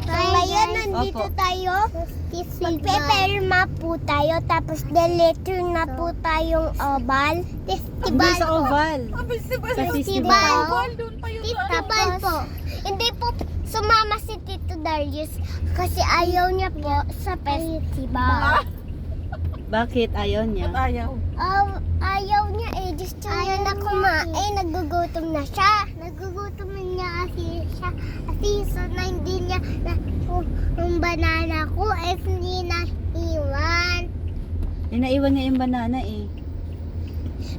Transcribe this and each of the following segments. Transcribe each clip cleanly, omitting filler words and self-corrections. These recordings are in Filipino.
So ngayon nandito Opo. tayo. Magpe-perma po tayo. Tapos the letter na po tayong oval. Hindi sa oval. Sa festival. Festival po. Hindi po sumama si Tito Darius kasi ayaw niya po sa festival. Bakit ayaw niya? Ayaw niya gusto niya na kumain. Nagugutom na siya. Nagugutom niya kasi siya. Kasi na hindi niya yung banana ko hindi na iwan. Naiwan niya yung banana eh.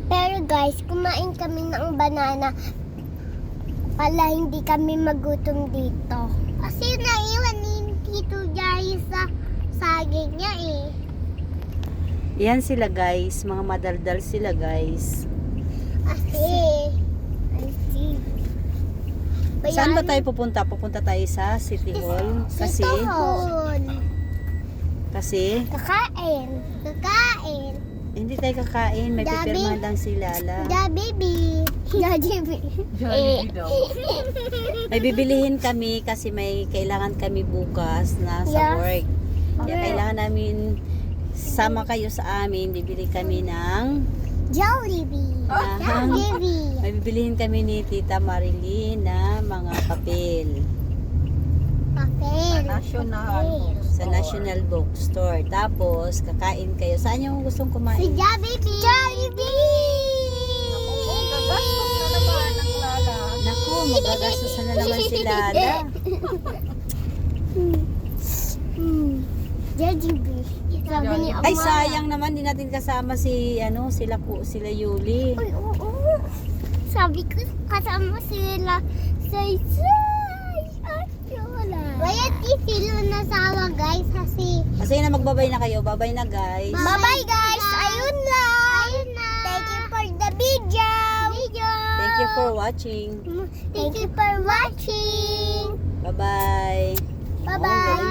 Pero guys, kumain kami ng banana. Pala hindi kami magutom dito. Kasi naiwan ni Tito Jai sa saging niya eh. Yan sila guys. Mga madaldal sila guys. I see. Saan ba tayo pupunta? Pupunta tayo sa City Hall. Kasi, Kakain. hindi tayo kakain. May Daddy. pipirmahan lang si Lala. Da baby. May bibilihin kami kasi may kailangan kami bukas na sa Yeah. work. Kaya kailangan namin sama kayo sa amin. Bibili kami ng Jollibee. Jollibee. may bibilihin kami ni Tita Marilyn na mga papel Papel. sa National Bookstore. Tapos kakain kayo. Saan yung gustong Si kumain? Jollibee. Naku, magagastos na naman si Lala. Jollibee. Sabi ni Oma. Ay, sayang naman, di natin kasama si, sila Yuli. Uy, oo. Sabi ko, kasama sila sa Kaya di sila nasawa guys kasi. Kasi na magbabay na kayo. Babay na guys. Bye-bye guys. Ayun lang. Thank you for the video. Thank you for watching. Thank you for watching. Bye-bye. Bye-bye.